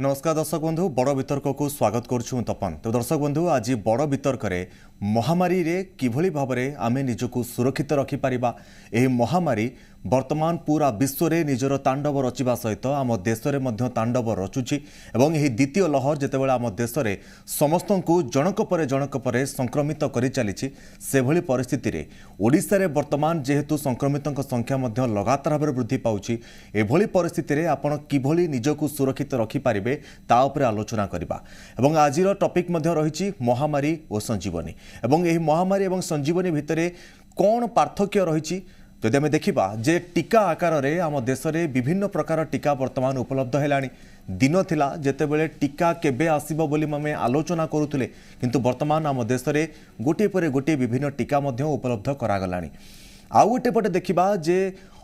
नमस्कार दर्शक बंधु बड़ वितर्क को स्वागत करुछु तपन। तो दर्शक बंधु आज बड़ वितर्क महामारी रे किभली भाव में आमे निजको सुरक्षित रखिपारिबा। एही महामारी वर्तमान पूरा विश्व रे निजर तांडव रचिबा सहित आम देश रे मध्य तांडव रचुची एवं एही द्वितीय लहर जेतेबेले आम देश रे समस्तंकु जनक परे संक्रमित करि चलीछि से भली परिस्थिति रे ओडिसा रे वर्तमान जेहेतु संक्रमितक संख्या मध्य लगातार भाव वृद्धि पाउछि एभली परिस्थिति रे आपण किभली निजको सुरक्षित रखिपारिबे ता उपरे आलोचना करिबा। एवं आजिर टॉपिक मध्य रहिछि महामारी और संजीवनी एवं एही महामारी एवं संजीवनी भितरे कोन पार्थक्य रहिछि जदि आम देखा जे टीका आकार रे आम देश में विभिन्न प्रकार टीका वर्तमान उपलब्ध है। दिन थिला जेतेबेले टीका केबे आसीबो बोली आमे आलोचना करुथुले किंतु वर्तमान आम देश में गोटे पर गोटे विभिन्न टीका मध्य उपलब्ध करागलानी। आउ गोटे पटे देखा जे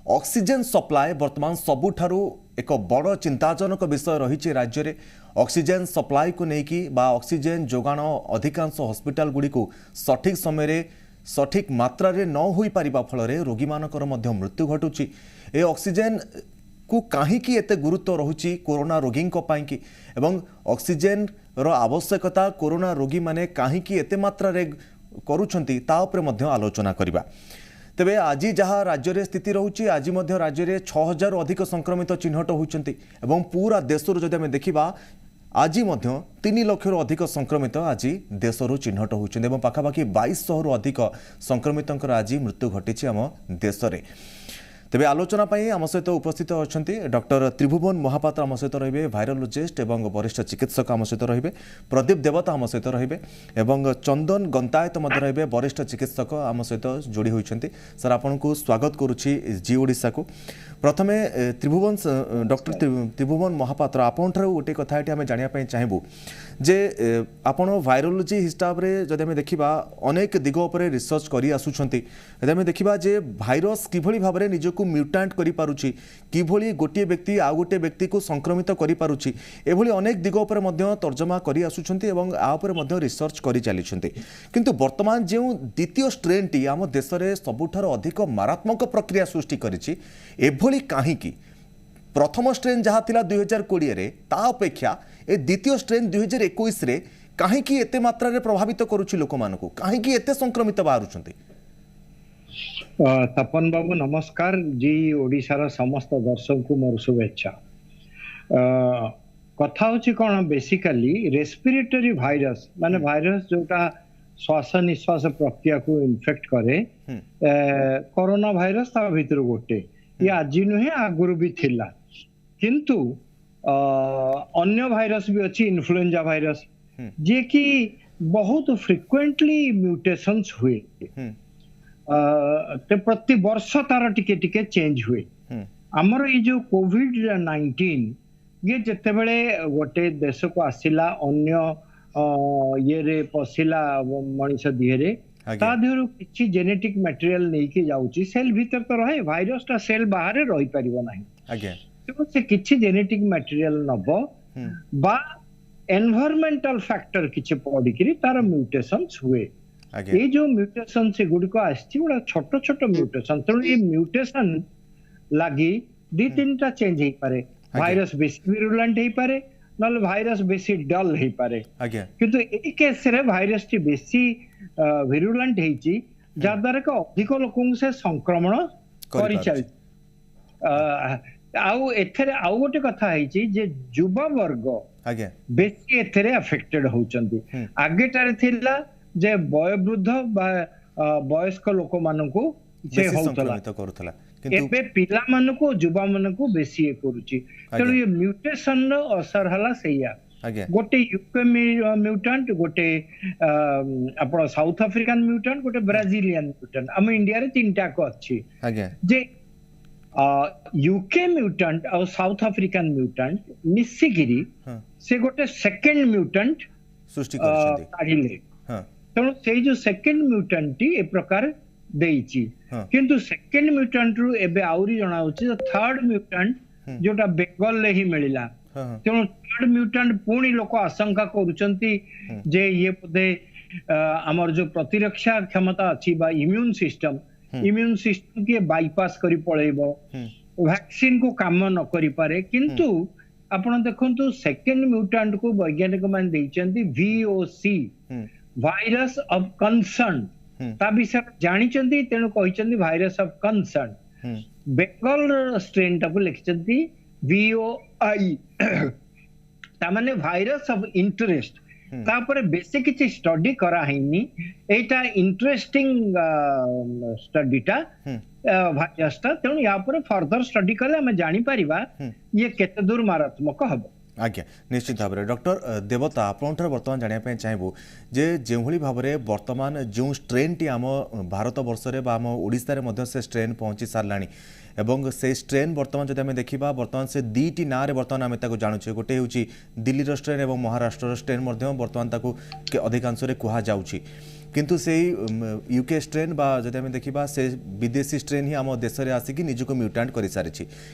ऑक्सीजन सप्लाय वर्तमान सबुठारु एक बड़ चिंताजनक विषय रही राज्य में। ऑक्सीजन सप्लाय को लेकिन बा ऑक्सीजन जोगाण अधिकांश हॉस्पिटल गुड़ी को सठिक समय सठिक मात्रा रे न होई पारिबा फल रोगी मानकर मध्य मृत्यु घटुची। ए ऑक्सीजन को कहीं एते गुरुत्व रहुची कोरोना रोगी की एवं ऑक्सीजन रो आवश्यकता कोरोना रोगी माने कहीं एते मात्रा रे करूछंती ता उपरे मध्य आलोचना करिबा। तेबे आज जहाँ राज्य रे स्थिति रहुची आज मध्य राज्य रे 6000 अधिक संक्रमित चिन्हट होउछंती एवं पूरा देशर जदि आमे देखिबा आज 3 लाख अधिक संक्रमित आज देशरू चिन्हट होती पाखापाखि 2200 अधिक संक्रमित आज मृत्यु घटी आम देश में। तेबे आलोचना आम सहित उपस्थित अच्छा डॉक्टर त्रिभुवन महापात्र आम सहित रे भाइरोलोजिस्ट एवं वरिष्ठ चिकित्सक आम सहित रे प्रदीप देवता आम सहित रे चंदन गंतायत रे वरिष्ठ चिकित्सक आम सहित जोड़ी होती। सर आपन को स्वागत करुच्ची जी ओडिशा को। प्रथमे त्रिभुवन डॉक्टर त्रिभुवन महापात्र आपन गोटे कथा आम जानापी चाहबू जे आपण भाइरोलोजी हिसाब से जब आम देखा अनेक दिग उपर रिसर्च कर आसुंच आम देखा जे भाइरस किभली भाव में निजक म्यूटांट करि पारुछि किभली गोटे व्यक्ति आ गोटे व्यक्ति को संक्रमित करि पारुछि एभली अनेक दिग उपर मध्य तर्जमा करि आसुछन्ति एवं आ उपर मध्य रिसर्च करि चलिछन्ति। किंतु वर्तमान जे द्वितीय स्ट्रेन टी आम देश में सबुठार अधिक मारात्मक प्रक्रिया सृष्टि करिछि एभली काहीकि प्रथम स्ट्रेन जहाँ थिला 2020 रे ता अपेक्षा ए द्वितीय स्ट्रेन 2021 रे काहीकि एते मात्रा रे प्रभावित करूछि लोक मानकु काहीकि एते संक्रमित बाहरुछन्ति। तपन बाबू नमस्कार जी ओडिशार समस्त दर्शक को मोर शुभेच्छा। कथा होची कौन बेसिकली रेस्पिरेटरी भाइरस माने भाइरस जोटा श्वास निश्वास प्रक्रिया को इन्फेक्ट करे कोरोना भाइरस ता भीतर गोटे ये आज नुहे आगुरु भी थिला किंतु अन्य भाइरस भी अच्छी इन्फ्लुएंजा भाइरस जे कि बहुत फ्रिक्वेंटली म्यूटेशंस हुए ते प्रति वर्ष तार टिके टिके चेंज हुए। आमर ये जो कोविड-19 ये जिते बड़े गोटे देश को आसिला अन्य ये रे पशिला मनीष दिहरे ता देहरु किछि जेनेटिक मटेरियल नहीं कि जाउची सेल भीतर तो रहे भाइरस ता सेल बाहर रही परिबो नाही आगे तो से किछि जेनेटिक मटेरियल नबो बा एनवायरमेंटल फैक्टर किछि पड़ी करी तार म्यूटेशंस हुए। ये जो म्यूटेशन से गुडी को आछि बड़ा छोट छोट म्यूटेशन तो ये म्यूटेशन लागी दी तीनटा चेंज हे पारे भाइरस बेसी विरुलेंट हे पारे नल भाइरस बेसी डल हे पारे किंतु ए केस रे भाइरस टी बेसी विरुलेंट हेची जा द्वारा का अधिक लोकन से संक्रमण करि चल आउ एथरे आउ गोटे कथा हेची जे युवा वर्ग बेसी एथरे अफेक्टेड होचंती आगे टारे थिला जे वयोवृद्ध बा वयस्क लोक मानकु से होतला एबे पिला मानकु युवा मानकु बेसी ए करूची तेणु ये म्यूटेशन रो असर हला सैया गोटे यूके म्यूटेंट गोटे आपण साउथ अफ्रीकन म्यूटेंट गोटे ब्राजीलियन म्यूटेंट हम इंडिया रे तीनटा को अछि जे यूके म्यूटेंट और साउथ अफ्रीकन म्यूटेंट मिसिगिरी से गोटे सेकंड म्यूटेंट सृष्टि करछथि तेणु से जो सेकंड म्यूटेंट टी ए प्रकार देइची किंतु सेकंड म्यूटेंट रु एबे आउरी जणा होची थर्ड म्यूटेंट जोटा बेंगल ले ही मिलिला तेणु थर्ड म्यूटेंट पुणी लोक आशंका करूचंती जे ये पदे हमर जो प्रतिरक्षा क्षमता अछि बा इम्यून सिस्टम के बाईपास करी पळेबो वैक्सीन को काम न करी पारे किंतु ଆପଣ ଦେଖନ୍ତୁ ସେକେଣ୍ଡ ମ୍ୟୁଟାଣ୍ଟ को वैज्ञानिक मान देइचंती VOC भाइरस ऑफ कंसर्न ता विषय जानिचंती तेणु कहिचंती virus of concern Bengal strain टाको लिखिचंती VOI ता माने भाइरस ऑफ इंटरेस्ट तापर बेसिक किछि स्टडी करा हैनी एटा इंटरेस्टिंग स्टडीटा भाइरसटा तेणु या पर फर्दर स्टडी कले हम जानि परिबा ये केते दूर मारात्मक हबो। आज्ञा निश्चित भाव में डॉक्टर देवता आपंठ बर्तमान जानापी चाहबू जे जो भाव में बर्तमान जो स्ट्रेन टी आम भारत वर्ष में आम ओडिशा से स्ट्रेन पहुंची सारा एवं से स्ट्रेन बर्तमान जब देखा बर्तमान से दुईटी ना बर्तमान आम जानूचे गोटे हूँ दिल्ली स्ट्रेन और महाराष्ट्र स्ट्रेन बर्तमान अधिकांश कहुच्छी किंतु से यूके स्ट्रेन बा जदि आम देखा से विदेशी स्ट्रेन ही आम देश में आसिक निजक म्यूटांट कर सारी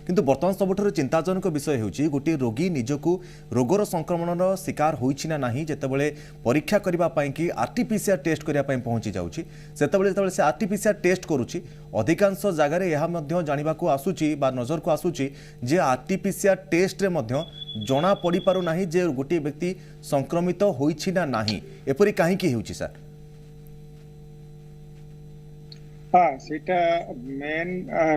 किंतु बर्तमान सबुठ चिंताजनक विषय होची गोटे रोगी निजक रोगर संक्रमण शिकार होइछि ना नाही जेतेबेले परीक्षा करने कि आरटीपीसीआर टेस्ट करने पहुंची जाउछि सेतेबेले से आरटीपीसीआर टेस्ट करुछि अधिकांश जगार यह जाना आसूची बा नजर को आसूची जे आरटीपीसीआर टेस्ट रे मध्य जना पड़ी पारु नाही जे गोटे व्यक्ति संक्रमित होइछि ना नाही एपरि काहेकि होउछि सर। हाँ सेटा मेन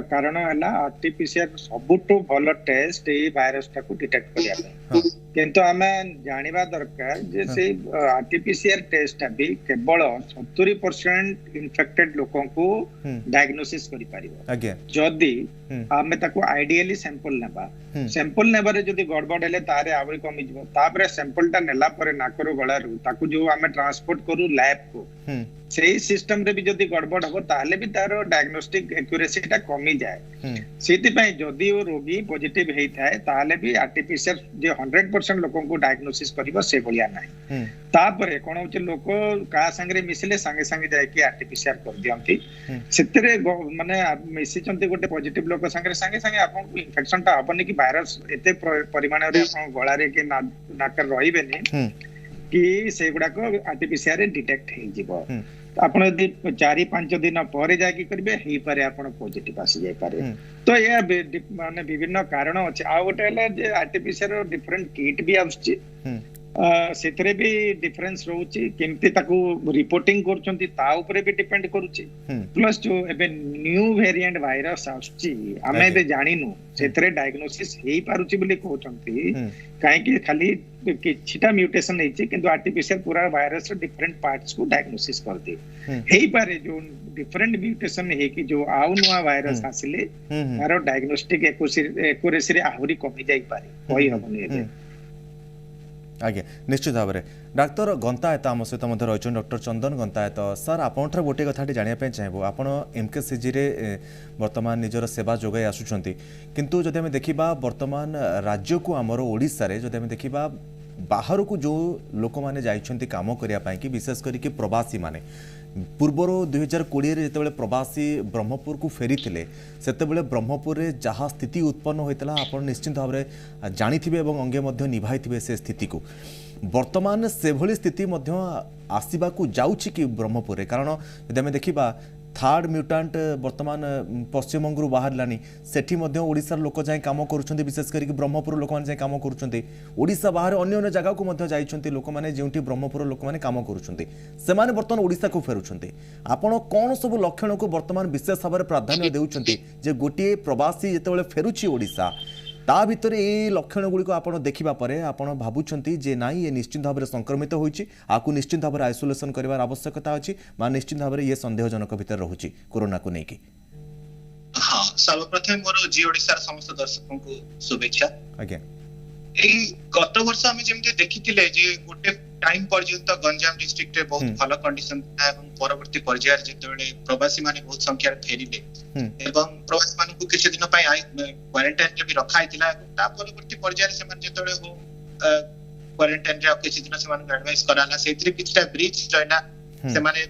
कारण है आरटीपीसीआर सबुठु भल टेस्ट ये भाइरस टाको डिटेक्ट करया किंतु आमे जानिबा दरकार जे से आरटीपीसीआर टेस्ट भी केवल 70% इन्फेक्टेड लोगों को डायग्नोसिस करि परिबो जदी आमे ताको आइडियली सैंपल नेबा सैंपल नेबारे जदी गड़बड़ हेले तारे आवरी कमी जबो तापरे सैंपलटा नेला परे नाकरो गळारू ताको जो आमे ट्रांसपोर्ट करू लैब को सेही सिस्टम रे भी जदी गड़बड़ हो ताले भी तारो डायग्नोस्टिक एक्यूरेसीटा कमी जाए सेति पय जदी ओ रोगी पॉजिटिव हेई थाए ताले भी आरटीपीसीआर जे 100% लोगों को डायग्नोसिस करिवो से बलिया नाही तापरे कोन होचे लोक का संगे मिसले संगे संगे जाय कि आरटीपीसीआर कर दियंती सेतरे माने मिसी चंती गोटे पॉजिटिव लोक संगे संगे संगे आपन को इन्फेक्शनटा हबनी कि भाइरस एते परिमाण रे आपन गळा रे कि नाकर रहिबेनी कि से गुडा को आरटीपीसीआर रे डिटेक्ट हे जिवो आपण यदि 4-5 दिन पर जाके करिवे हे पारे आपण पॉजिटिव आसी जाय पारे तो ये माने विभिन्न कारण अछि आ गोटे हला जे आरटीपीसीआर डिफरेंट किट भी आउछि सेतरे भी डिफरेंस रहउछि केमते ताको रिपोर्टिंग करचंती ता ऊपर भी डिपेंड करूछि प्लस जो एबे न्यू वेरिएंट वायरस आउछि हमें बे जानिनु सेतरे डायग्नोसिस हेई पारुछि बोली कहउचंती काहे कि खाली किछिटा म्यूटेशन हेछि किंतु आरटीपीसीआर पूरा वायरस रे डिफरेंट पार्ट्स को डायग्नोसिस कर दे हेई पारे जो डिफरेंट म्यूटेशन हे कि जो आउ नुवा वायरस आसिले तारो डायग्नोस्टिक एक्यूरेसी रे आहुरी कमी जाई पारे कोई हबनी एबे। आज्ञा निश्चित भाव में डाक्तर गंतायत आम सहित रही डॉक्टर चंदन गंतायत सर आपंठ गोटे कथा जानवाई चाहबू आपड़ एमकेसीजी बर्तमान निजर सेवा जोगाई आसुंच किंतु जदि आम देखा बर्तमान राज्य को आमर ओडिशा रे जदि आम देखा बाहर को जो लोक मैंने जाइछंती काम करने कि विशेष करके प्रवासी माने पूर्वर 2020 जिते प्रवासी ब्रह्मपुर को फेरी से ब्रह्मपुर में जहाँ स्थिति उत्पन्न होता आप निश्चित भाव में जानी अंगे निभाई से स्थिति को वर्तमान से भली स्थिति आसवा जाऊँगी कि ब्रह्मपुर में कारण यदि आम देखा थर्ड म्यूटांट वर्तमान पश्चिमबंग बाहर सेठी ओडिशार लोक जाए कम कर विशेष करके ब्रह्मपुर लोक मैंने कम कर बाहर अन्य जगह को जाइए लोक मैंने जो ब्रह्मपुर लोक मैंने कम कर बर्तमान ओडिशा को फेरुंट आपड़ कौन सब लक्षण को बर्तमान विशेष भाव में प्राधान्य देउछंती गोटे प्रवासी जिते फेरुची ओडिशा ता भितर ये लक्षण गुड़िक आप देखा आपण भावुंट जे नाई ये निश्चित भाव में संक्रमित होइछि आकु निश्चित भाव में आइसोलेशन करिवार आवश्यकता अछि बा निश्चित भाव में ये संदेहजनक भितर रहुछि कोरोना को लेकिन। हाँ सर्वप्रथम मोर जी ओडिसा समस्त दर्शकों को शुभेच्छा। आज्ञा गत वर्ष आम जमी देखी गोटे टाइम पर्यंत गंजाम डिस्ट्रिक्ट रे बहुत भल कंडीशन था परवर्ती पर्यायर जेतेबेले प्रवासी माने बहुत संख्या फेरिले एवं प्रवासी माने को किछि दिन पय क्वारंटाइन रे भी रखा हितला ता परवर्ती पर्यायर से माने जेतेबेले हो क्वारंटाइन रे किछि दिन से माने एडवाइस कराला सेतिरे किछटा ब्रिज रहना से माने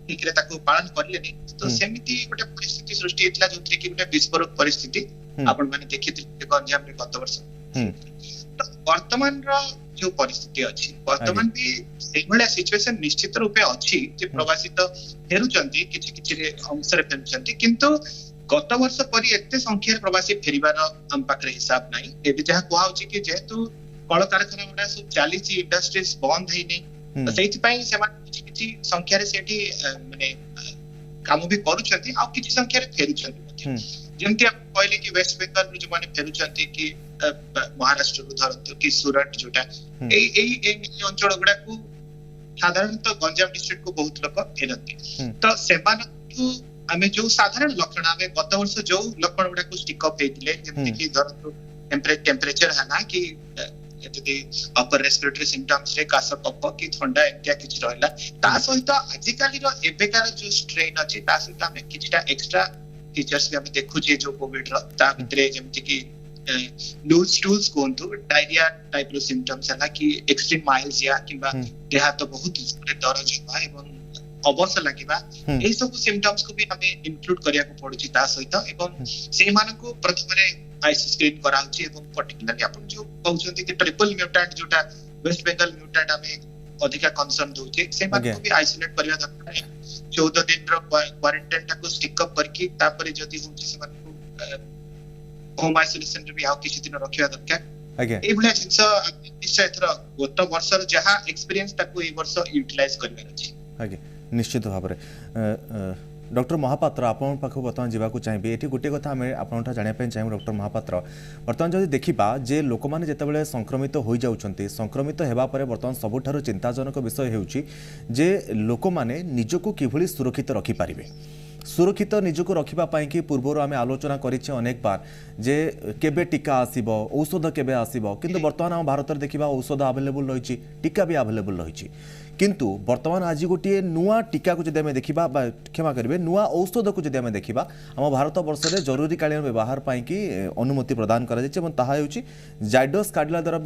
ठीक रे ताको पालन करलेनी तो सेमिति गोटे परिस्थिति सृष्टि हितला जोथि कि गोटे विस्फोरक परिस्थिति आपण माने देखिथिले गंजाम रे गत वर्ष वर्तमान जो परिस्थिति अच्छी वर्तमान भी सेभलिया सिचुएशन निश्चित रूपे अच्छी जे प्रवासी तो फेरुचंती किछि किछि रे अंश रे फेरुचंती किंतु गत वर्ष परि एते संख्या प्रवासी फेरिबार हम पाखरे हिसाब नाही एबे जहा कुआ होची कि जेतु कल कारखाना गुडा सब चली इंडस्ट्रीज बंद है नहीं तो सेति पई किछि संख्या रे सेठी माने काम भी करूछंती आ किछि संख्या रे फेरुछंती जेमति आप कहले कि वेस्ट बंगाल जो माने फेरुछंती कि महाराष्ट्र रु धरंतु कि सूरत जोटा ए अंचल गुडा को साधारणतः गंजाम डिस्ट्रिक्ट को बहुत लोक फेरती तो सेमानकु आमे जो साधारण लक्षण आमे गत वर्ष जो लक्षण गुडा को स्टिक अप हेतिले जेमति कि धरंतु टेम्परेचर हना कि यदि अपर रेस्पिरेटरी सिम्पटम्स रे कास कफ कि ठंडा एतिया किछ रहला ता सहित आजिकाली रो एबेकार जो स्ट्रेन अछि ता सहित आमे किछटा एक्स्ट्रा फीचर्स भी हमें देखु जे जो कोविड रो ता भितरे जेमति कि लूज टूल्स कोंतु डायरिया टाइप रो सिम्पटम्स हला कि एक्सट्रीम माइल्स या किबा देहा तो बहुत दरज होबा एवं अवस लागिबा ए सब सिम्पटम्स को भी हमें इंक्लूड करिया को पड़ुची ता सहित एवं से मान को प्रथमरे आईसी स्क्रीन कराउची एवं पर्टिकुलरली आपण जो कहउछंती कि ट्रिपल म्यूटेंट जोटा वेस्ट बंगाल म्यूटेंट हमें अधिका कंसर्न दोचे से मान को भी आइसोलेट करिया दरकार है 14 दिन रो क्वारंटाइन टा को स्टिक अप करके तापरे जदी होची से मान को होम आइसोलेशन रे भी आउ किछि दिन रखिया दरकार आगे ए भले जिंस निश्चय एथरा गत वर्षर जहा एक्सपीरियंस ताको ए वर्ष यूटिलाइज करबार अछि आगे निश्चित भाव में डॉक्टर महापात्र आपण पाख बर्तमान जावाक चाहिए ये गोटे कथा आम आपठा जानापी चाहिए डॉक्टर महापात्र बर्तमान जब देखा जे लोक मैंने जितेबाला संक्रमित हो जाउछंती संक्रमित होगा बर्तमान सबुठारु चिंताजनक विषय होउछि जे लोक मैंने निजको किभली सुरक्षित रखिपारे सुरक्षित निजको रखापी कि पूर्वर आम आलोचना करें अनेक बार जे केबे टीका आसीबो औषध केबे आसीबो किंतु बर्तमान आम भारत में देखा औषध आवेलेबल रही टीका भी आवेलेबल रही किंतु बर्तमान आज गोटे नुआ टीका को जब देखा क्षमा करेंगे नुआ औषध को जब देखा आम भारत वर्ष में जरूरीकालीन व्यवहार कि अनुमति प्रदान कर जाइडस कार्डिला द्वारा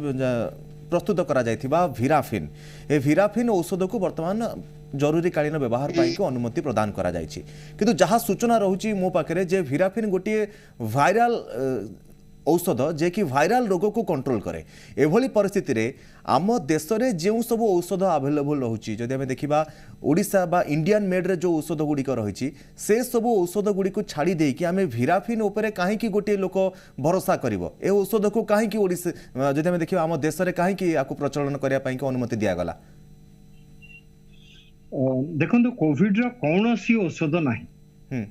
प्रस्तुत करा भिराफिन ए भिराफिन औषध को बर्तमान जरूरीकालीन व्यवहार कि अनुमति प्रदान करा किंतु जहाँ सूचना रोचे मो पाखे जे भिराफिन गोटे भाइराल औषध जे कि भाइराल रोग को कंट्रोल करे एभली परिस्थिति रे आम देश में जो सब औषध आवेलेबल रोचे जदि आम देखा ओडिशा बा इंडियन मेड रे जो औषध गुड़िक रही से सब औषध गुड़ी को छाड़ी देकी आम भिराफिन उपरे कहीं गोटे लोक भरोसा करिवो ए औषध को कहीं ओडिशा जदि आम देखा आम देश में कहीं आपको प्रचलन करने अनुमति दिगला देखो कोविड रो कौन सी औषध नहीं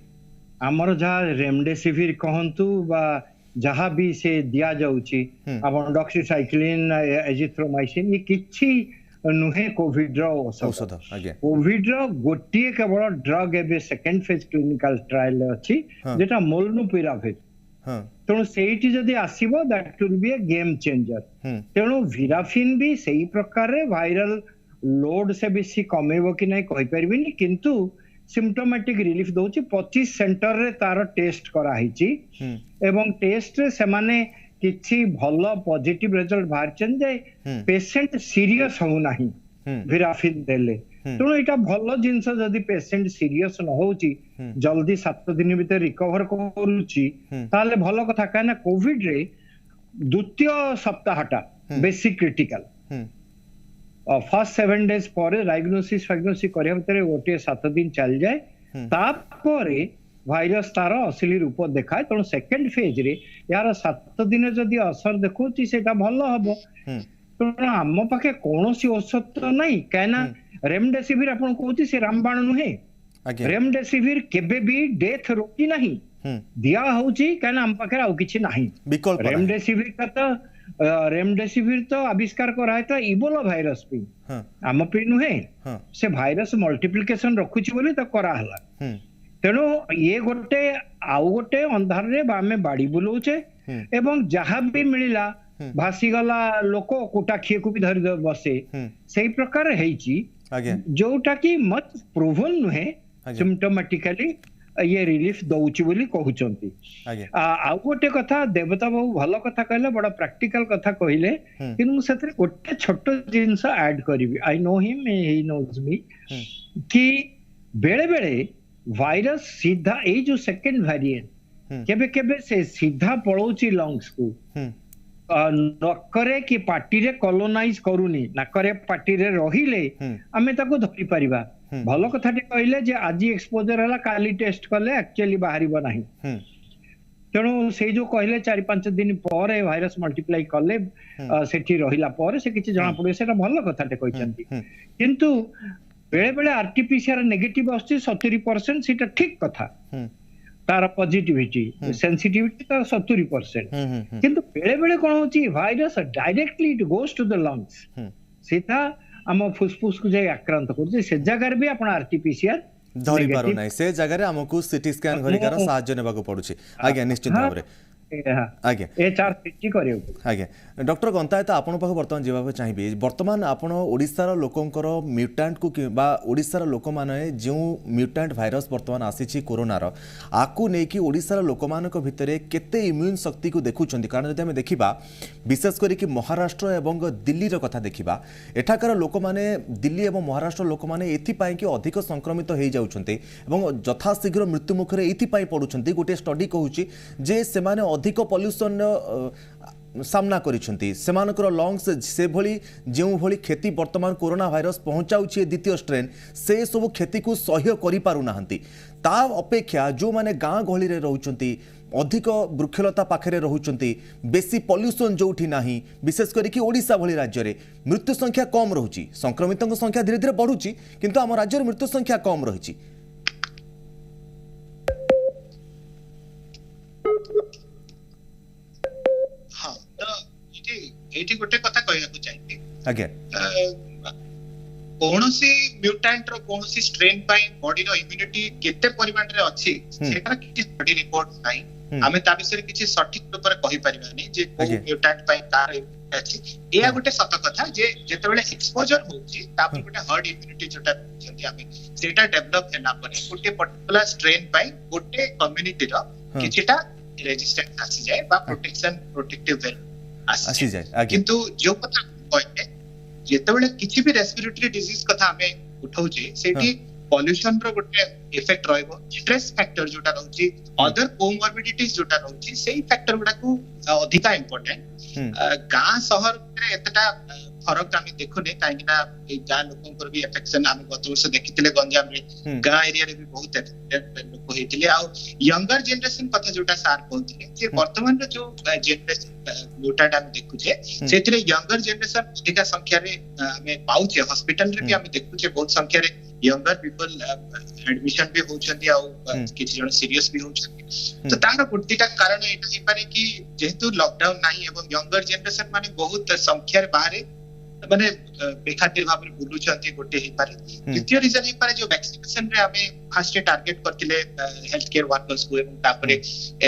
आमर जहाँ रेमडेसिविर कहतु बा जहाँ भी से दिया जाउची अपन डॉक्सीसाइक्लिन एजिथ्रोमाइसिन ये किछि नुहे कोविड रो औषध कोविड रो गोटिए केवल ड्रग एबे सेकंड फेज क्लिनिकल ट्रायल अछि जेटा मोलनुपिराविर तेणु सेठी जदि आसीबो that will be a game changer तेणु भिराफिन भी सही प्रकार रे वायरल लोड से बेसी कमेबो कि नहीं कहि परबिनी किंतु सिम्पटोमेटिक रिलीफ दउची 25 सेंटर रे तार टेस्ट करा हिची एवं टेस्ट रे से माने किछि भलो पॉजिटिव रिजल्ट बाहरचन जे पेशेंट सीरियस हो नाही भिराफिन देले तेणु एटा भलो जिंस जदि पेशेंट सीरियस न होउची जल्दी 7 दिन भीतर रिकवर करूची ताले भलो कथा काना कोविड रे द्वितीय सप्ताहटा बेसी क्रिटिकल फर्स्ट 7 days पर डायग्नोसिस फाइग्नोसिस करिया भीतर गोटे 7 दिन चल जाए तापरे भाइरस तार असली रूप देखाए तेणु सेकेंड फेज रे यार 7 दिन जदि असर देखुची सेटा भलो हबो तेणु आम पाखे कौन सी औषध तो नहीं कहना रेमडेसिविर आपन कहूची से रामबाण नुहे रेमडेसिविर केबे भी डेथ रोकी नहीं दिया होची कहना आम पाखे आउ किछि नहीं रेमडेसिविर का तो रेमडेसिविर तो आविष्कार करा है इबोला भाइरस पे आम पे नुहे से भाइरस मल्टीप्लिकेशन रखुची बोली तो करा हला तेणु ये गोटे आउ गोटे अंधार रे आमे बाड़ी बुलाउचे एवं जहाँ भी मिलिला भासी गला लोक कोटाखिए को भी धरि बसे सही प्रकार हेची जोटा कि मत प्रूवन नुहे सिम्पटोमेटिकली ये रिलीफ दउची बोली कहउचंती आ गोटे कथा देवता बाबू भलो कथा कहले बड़ा प्रैक्टिकल कथा कहिले किनु सेते गोटे छोट जिंस ऐड करबी I know him he knows me कि बेले बेले वायरस सीधा ए जो सेकंड वेरिएंट केबे केबे से सीधा पळौची लंग्स को नकरे कि पार्टी रे कॉलोनाइज करूनी नकरे पार्टी रे रहिले आमे ताको धरि परिबा भल कथाटे कहले जे आज एक्सपोजर है काली टेस्ट कले एक्चुअली बाहर ना तेणु से जो कहले 4-5 दिन पर भाइरस मल्टीप्लाई कले सेठी रहिला पर से किछि जणा पड़े सेटा भल कथाटे कहचंती किंतु बेले बेले आरटीपीसीआर नेगेटिव आछि 70% सेटा ठीक कथा तार पॉजिटिविटी सेंसिटिविटी तार 70% किंतु बेले बेले कोन होची virus directly it goes to the lungs सीधा हम फुसफुस को जाय आक्रांत करछे से जगह भी आपण आरटीपीसीआर धरी पारो नै से जगह रे हमकु सीटी स्कैन घरिकार सहाय्य नेबाको पडुची आज्ञा निश्चित भाव रे आज्ञा ए चार सिटी करियो आज्ञा डॉक्टर गंतायत आपण पाख वर्तमान जेबा चाहिबे वर्तमान आपण ओडिसा लोकंकर म्यूटेंट को बा ओडिसा लोक माने जो म्यूटेंट भाइरस वर्तमान आसीची कोरोना रो आकु नै कि ओडिसा लोक मानक भितरे केते इम्यून शक्ति को देखुचंती कारण जदि हम देखिबा विशेष करी कि महाराष्ट्र एवं दिल्ली रो कथा देखिबा एठाकर लोक माने दिल्ली एवं महाराष्ट्र लोक माने एथि पई कि अधिक संक्रमित हो जाउचंती एवं यथा शीघ्र मृत्यु मुखरे एथि पई पडुचंती गोटे स्टडी कहूची जे से माने अधिक पॉल्यूशन सामना करिसेंती सेमानकर लंग्स से भली जो भली क्षति वर्तमान कोरोना भाइरस पहुंचाउछि द्वितीय स्ट्रेन से सब क्षति को सह्य करि पारु नाहंती ता अपेक्षा जो माने गाँ गहली रे रहउचंती अधिक वृक्षलता पाखरे रहउचंती बेसी पॉल्यूशन जोठी नाही विशेष करी कि ओडिसा भली राज्य रे मृत्यु संख्या कम रहउची संक्रमितों संख्या धीरे धीरे बढ़ुची किंतु हम राज्य रे मृत्यु संख्या कम रहिची एठी गोटे कथा कहया को चाहिए आज्ञा कोनोसी म्यूटेंट रो कोनोसी स्ट्रेन पई बॉडी रो इम्यूनिटी केते परिमाण रे अछि सेटा किछि स्टडी रिपोर्ट नाही हमें ता विषय किछि सटीक रूप रे कहि परिबानी जे को म्यूटेंट पई कार अछि एया गोटे सत कथा जे जेते बेले एक्सपोजर होछि तापर गोटे हर्ड इम्यूनिटी जोटा जंती हमें सेटा डेवलप हेला परे गोटे पर्टिकुलर स्ट्रेन पई गोटे कम्युनिटी रो किछिटा रेजिस्टेंस आसी जाय बा प्रोटेक्टिव वेल आसी जाए किंतु जो कथा कहले जेतेबेले किछि भी रेस्पिरेटरी डिजीज कथा हमें उठाउचे सेठी पॉल्यूशन रो गोटे इफेक्ट रहइबो स्ट्रेस फैक्टर जोटा रहउची अदर कोमॉर्बिडिटीज जोटा रहउची सेही फैक्टर गुडा को अधिका इंपोर्टेंट गां शहर रे एतटा फरक आम देखुने कहीं गाँ लोक भी एफेक्शन आम गत वर्ष देखी गंजाम रे गाँ एरिया रे भी बहुत लोक होते यंगर जेनरेशन कथा जोटा सार कहते वर्तमान जो जेनरेशन म्यूटेंट आम देखुचे से यंगर जेनरेशन अधिक संख्या रे पाउचे हॉस्पिटल रे भी आम देखुचे बहुत संख्या रे यंगर पीपल एडमिशन भी होचंती आ किछि जण सीरियस भी होचंती तो तार गोटिटा कारण एटा हे पारे कि जेहेतु लॉकडाउन नाही एवं यंगर जेनरेशन माने बहुत संख्या रे बाहर माने बेखातिर भाबरे बुलुचंती गोटे हे पारे द्वितीय रीजन हे पारे जो वैक्सीनेशन रे हमें फर्स्ट टारगेट करथिले हेल्थ केयर वर्कर्स को एवं तापरे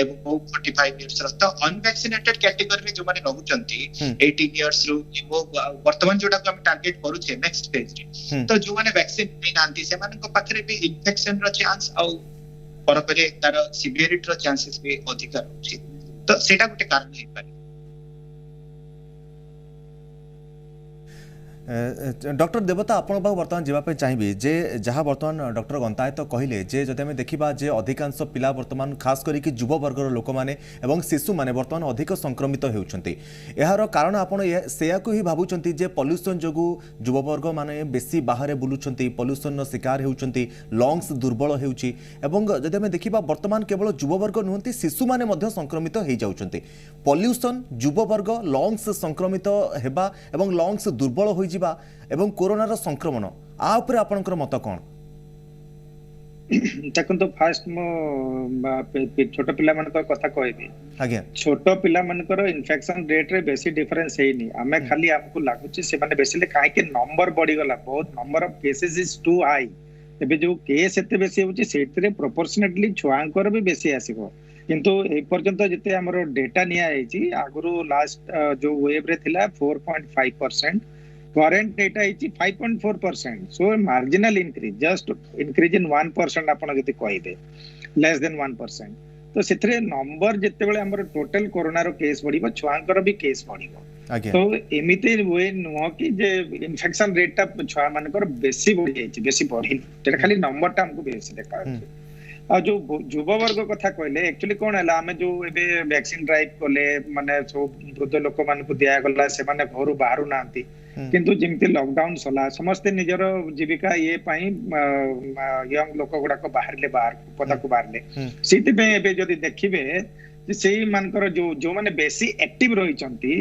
एवं 45 इयर्स रो तो अनवैक्सीनेटेड कैटेगरी रे जो माने रहउचंती 18 इयर्स रो वो वर्तमान जोटा को हम टारगेट करू छे नेक्स्ट फेज रे तो जो माने वैक्सीन नै नांती से माने को पाखरे भी इन्फेक्शन रो चांस आ परपरे तार सिवियरिटी रो चांसेस भी अधिक रहउची तो सेटा गोटे कारण हे पारे डॉक्टर देवता आपण पाख वर्तमान जावाई चाहिए जे जहाँ वर्तमान डॉक्टर गंतायत कहले जे जदि आम देखा जे अधिकांश पिला वर्तमान खास करिक युव वर्गर लोक मैंने और शिशु मैंने वर्तमान अधिक संक्रमित होती यार कारण आप ही भावुंट जे पॉल्यूशन जो युववर्ग मैंने बेसी बाहर बुलूंट पॉल्यूशन शिकार होती लंग्स दुर्बल होती आम देखा वर्तमान केवल युववर्ग नुहति शिशु मैंने संक्रमित हो जाती पॉल्यूशन युववर्ग लंग्स संक्रमित होगा और लंग्स दुर्बल हो एवं कोरोना रो संक्रमण आ ऊपर आपनकर मत कोन तकन तो फास्ट मो छोट पिला मन को कथा कहबी आज्ञा छोट पिला मन को इन्फेक्शन रेट रे बेसी डिफरेंस है नहीं हमें खाली हमको लागुची से माने बेसी काहे के नंबर बढ़ी गला बहुत number of cases is too high तबे जो केस एते बेसी होची सेतरे प्रोपोर्शनेटली छुआंकर भी बेसी आसीबो किंतु ए पर्यंत जते हमरो डेटा निया आइची आगुरु लास्ट जो वेव रे थिला 4.5% current data is 5.4%. So marginal increase, just increase in 1% आपण जति कहि दे less than 1%. तो सेथरे नंबर जते बेले हमर टोटल कोरोना रो केस बढ़िबो छुआंकर भी केस बढ़िबो तो एमिते वे नुह कि जे इन्फेक्शन रेट ता छुआ मानकर बेसी बढ़ि जाई बेसी बढ़ि तेरा खाली नंबर ता हमको बेसी देखा आ जो युव वर्ग कथा कहले एक्चुअली कोन हला हमें जो एबे वैक्सीन ड्राइव कोले माने सब वृद्ध लोक मान को दिया गला से माने घर बाहर नांती किंतु जेमती लॉकडाउन सला समस्त निजर जीविका ये पाई यंग लोक गुडा को बाहर ले बाहर पदा को बाहर ले सीति पे एबे जदी देखिबे जे सेही मानकर जो माने बेसी एक्टिव रही चंती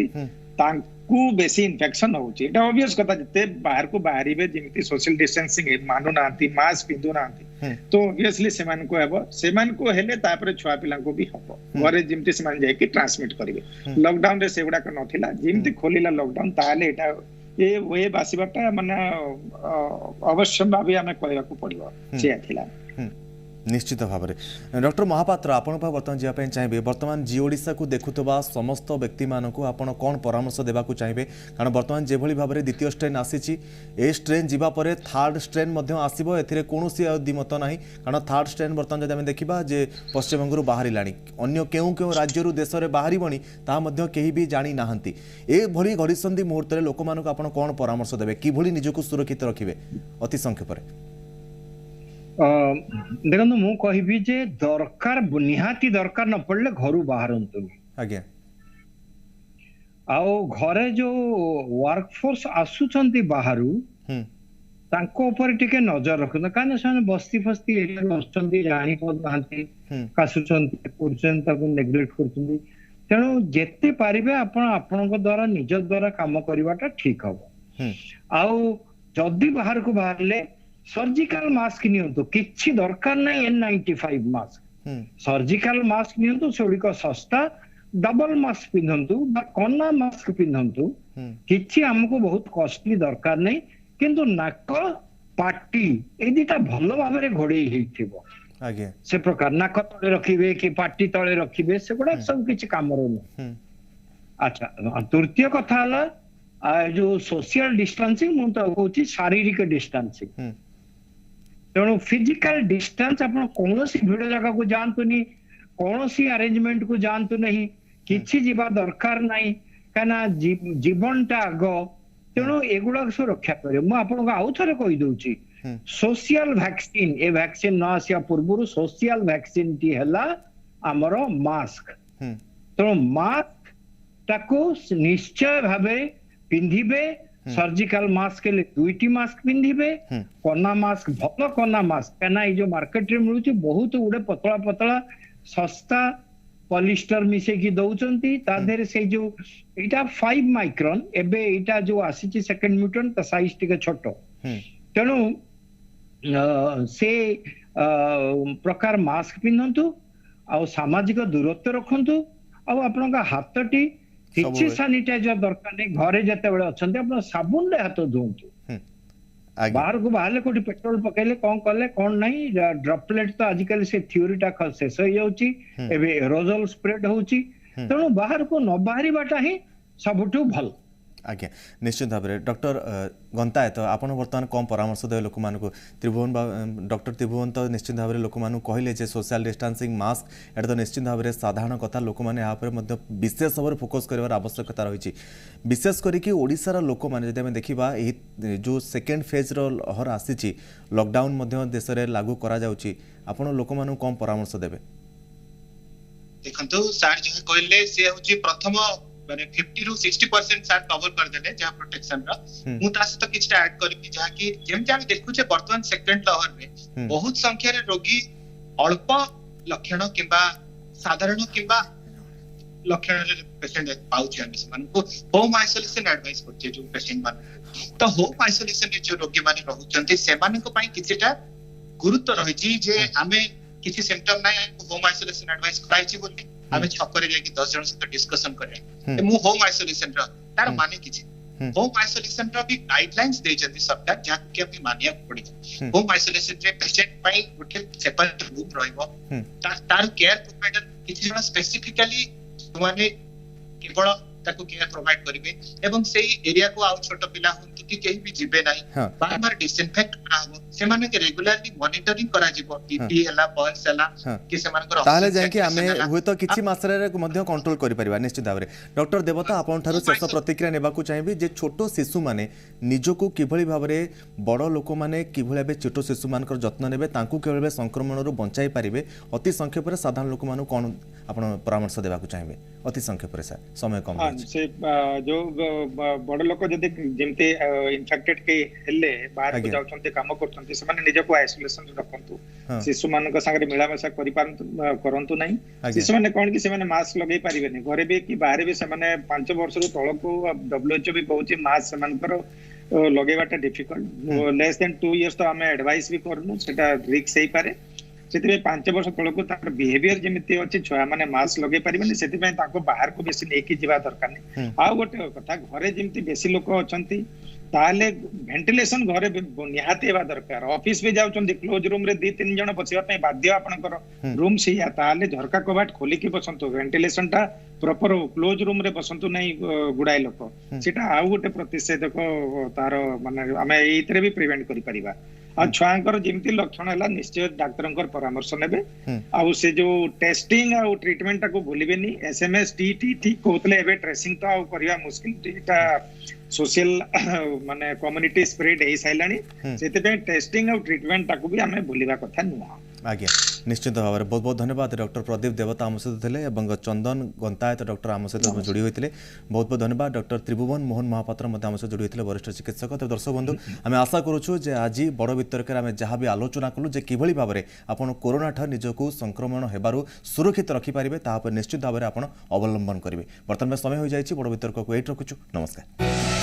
तांकू बेसी इन्फेक्शन होची एटा ऑब्वियस कथा जते बाहर को बाहरिबे जेमती सोशल डिस्टेंसिंग मानु नांती मास्क पिंदु नांती तो ऑब्वियसली सेमान को हेबो सेमान को हेले तापर छुआ पिला को भी हबो घरे जेमती सेमान जाय कि ट्रांसमिट करिवे लॉकडाउन रे सेगुडा का नथिला जेमती खोलिला लॉकडाउन ताले एटा ये वे बासीबाटा माने अवश्य भाबी हमें कहया को पड़िबो से थिला निश्चित भाव में डॉक्टर महापात्र आपण बर्तमान जावाई चाहिए बर्तमान जी ओडिशा को देखुवा समस्त व्यक्ति मानक आपण कौन परामर्श देवाक चाहिए कारण बर्तमान जो भाव में द्वितीय स्ट्रेन आसी ए स्ट्रेन जावापर थर्ड स्ट्रेन आसो ए कौन दिमत ना कारण थर्ड स्ट्रेन बर्तमान जब देखा जे पश्चिमबंग बाहर अन्य क्यों राज्य देश में बाहर कहीं भी जानी ना ये घड़ीसंधि मुहूर्त लोक मानक आपण कौन परामर्श देवे कि निजक सुरक्षित रखिए अति संक्षेप देखो मु कहबी जे दरकार निहाती दरकार न पड़ले घर बाहरंतुनी आज्ञा आओ घरे जो वर्कफोर्स आसुचंती बाहरु तांको ऊपर टिके नजर रखन काने से बस्ती फस्ती एरिया आसुचंती जानी पदहांती कासुचंती पुरचंती ताको नेग्लेक्ट करचंती तेणु जेते पारिबे आपण आपनक द्वारा निज द्वारा काम करिवाटा ठीक हबो आओ जदी बाहर को बाहरले सर्जिकल मास्क नियंतु किछि दरकार नै N95 मास्क सर्जिकल मास्क नियंतु सेउडिको सस्ता डबल मास्क पिंधंतु बा कोना मास्क पिंधंतु किछि हमको बहुत कॉस्टली दरकार नै किंतु नाक पाटी ए दिटा भलो भाबरे घोड़े हिथिबो आगे से प्रकार नाक तळे रखिबे कि पाटी तळे रखिबे से गुडा सब किछि कामरो नै अच्छा तृतीय कथा हला जो सोशल डिस्टेंसिंग मु तो कहूची शारीरिक डिस्टेंसिंग तेणु फिजिकल डिस्टेंस आपण कौन सी भिड़ जगह को जानतु नहीं कौन सी अरेंजमेंट को जानतु नहीं किछि जीवा दरकार नहीं काना जीवनटा आग तेणु एगुड़ा सुरक्षा करे मु आपन आउ थरे कहि दउची सोशल वैक्सीन ए वैक्सीन न आसिया पूर्व सोशल वैक्सीन टी हला हमर मास्क तेणु मास्क ताको निश्चय भाबे पिंधिबे सर्जिकल मास्क ले दुईटी मास्क पिंधिबे कोना मास्क भलो कोना मास्क कना जो मार्केट रे मिलुची बहुत उडे पतला पतला सस्ता पॉलिस्टर मिसे की दउचंती ता देरे से जो एटा 5 माइक्रोन एबे एटा जो आसीची सेकंड म्यूटेंट ता साइज टिके छोटो तेनु से प्रकार मास्क पिनंतु आ सामाजिक दूरत्व रखंतु आ आपनका हाथटी किछि सैनिटाइजर दरकार नहीं घरे जते बेले अछंती अपन साबुन रे हाथ धोंतु बाहर को बाहर कोठी पेट्रोल पकेले कोन करले कोन नहीं ड्रॉपलेट तो आजिकल से थ्योरी टा शेष हो जाउची एबे एरोजल स्प्रेड होउची तेणु बाहर को न बाहरी बाटा ही सबुठु भल आज्ञा निश्चित भाव में डॉक्टर गंताय तो आप बर्तमान कौन परामर्श देवे लोक मानक त्रिभुवन डॉक्टर त्रिभुवन तो निश्चित भाव में लोक मानक कहले सोशल डिस्टेंसिंग मास्क एटा तो निश्चित भाव में साधारण कथा लोक मैंने यहाँ विशेष भाव फोकस कर आवश्यकता रही विशेष करके ओडिशार लोक मैंने जब देखा जो सेकेंड फेज लहर आसी लॉकडाउन देश में लागू करा आपण लोक मानक कौन परामर्श देवे देखंतु सर जो कहले से होची प्रथम माने 50 रु 60% सर कवर कर देले जहा प्रोटेक्शन रा मु तास तो किछटा ऐड करबी जहा कि जेम जे हम देखु छे वर्तमान सेकंड लहर में बहुत संख्या रे रोगी अल्प लक्षण किबा साधारण किबा लक्षण रे पेशेंट पाउछ हम मान को होम आइसोलेशन एडवाइस करछे जो पेशेंट मान तो होम आइसोलेशन रे जो रोगी माने रहउचंती से मान को पई किछटा गुरुत्व रहिछि जे हमें किछि सिम्पटम नै होम आइसोलेशन एडवाइस कराइ छि बोली हमें छकरे जाके 10 जन से डिस्कशन करे मु होम आइसोलेशन रा तार माने किछि होम आइसोलेशन रा भी गाइडलाइंस दे जति सरकार जा के अपनी मानिया पड़ी होम आइसोलेशन रे पेशेंट पई गुटे सेपरेट रूम रहइबो तार केयर प्रोवाइडर किछि जन स्पेसिफिकली माने केवल ताको केयर प्रोवाइड करिवे एवं सेही एरिया को आउ छोट पिला हुंतु कि केही भी जिबे नाही बार बार डिसइंफेक्ट करा हो सेमाने के रेगुलरली मॉनिटरिंग करा जिवो बीपी हला पल्स हला कि सेमानकर ताले जाय कि हमें हुए तो किछि मासरे मध्ये कंट्रोल करि परिबा निश्चित भाबरे। डॉक्टर देवता आपन थारु शेष प्रतिक्रिया नेबा को चाहिबी जे छोटो शिशु माने निजको किभली भाबरे बड़ लोक माने किभली भाबे छोटो शिशु मानकर जत्न नेबे तांकु किभली भाबे संक्रमण रु बंचाई परिबे अति संक्षेप रे साधारण लोक मानु कोन आपन परामर्श देबा को चाहिबे अति संक्षेप रे सर समय कम से जो बड़ लोक जदि जेमते इन्फेक्टेड के हेले बाहर को जाउछन्ते काम करछन्ते से माने निजको आइसोलेशन रखंतु शिशु मानक संगे मिलामेशा करि करंतु नहीं शिशु माने कोन कि से माने मास्क लगै परिबेनी घरे भी कि बाहर भी से माने 5 वर्ष रु तळको WHO भी कहूची मास्क से मानकर लगेबाटा डिफिकल्ट लेस देन 2 इयर्स तो हमें एडवाइस भी करनु सेटा रिस्क सही पारे सेति 5 वर्ष तळको तार बिहेवियर जेमिति अछि छुआ माने मास्क लगै परिबेनी सेति पय ताको बाहर को बेसी नेकी जिबा दरकार नै आ गोटे कथा घरे जेमिति बेसी लोक अछंती ताले वेंटिलेशन घरे निहाती हेबा दरकार ऑफिस भी जाउछन क्लोज रूम रे 2-3 जण बसिबा पय बाध्य आपनकर रूम सिया ताले झरका कबाट खोली के बसंतो वेंटिलेशन टा प्रॉपर क्लोज रूम रे बसंतो नै गुडाय लोक सेटा आ गोटे प्रतिषेधक तार माने हमें एइतरे भी प्रिवेंट करि परिबा आ छुआंकर जेमति लक्षण हला निश्चय डॉक्टरंकर परामर्श नेबे आ से जो टेस्टिंग आ ट्रीटमेंट को भूलिबेनी एसएमएस टीटी कोतले एबे ट्रेसिंग तो आ करिया मुश्किल एटा सोशल माने कम्युनिटी स्प्रेड हे साइलानी सेते पे टेस्टिंग और ट्रीटमेंट ताको भी हमें भूलिबा कथा नुहा। आज्ञा निश्चित भाव में बहुत बहुत धन्यवाद डॉक्टर प्रदीप देवता आम सहित थे और चंदन गंतायत डॉक्टर आम सहित जोड़ी होते बहुत बहुत धन्यवाद डॉक्टर त्रिभुवन मोहन महापात्र आम सहित जोड़ी होते वरिष्ठ चिकित्सक। तो दर्शक बंधु आम आशा करूँ आज बड़ वितर्क आम जहाँ भी आलोचना कलु जे किभली भाव में आपन कोरोना ठार निजको संक्रमण हेबारु सुरक्षित रखिपारे तापर निश्चित भाव में आप अवलंबन करेंगे। बर्तमान समय हो जाए बड़ वितर्क को ये रखुचु। नमस्कार।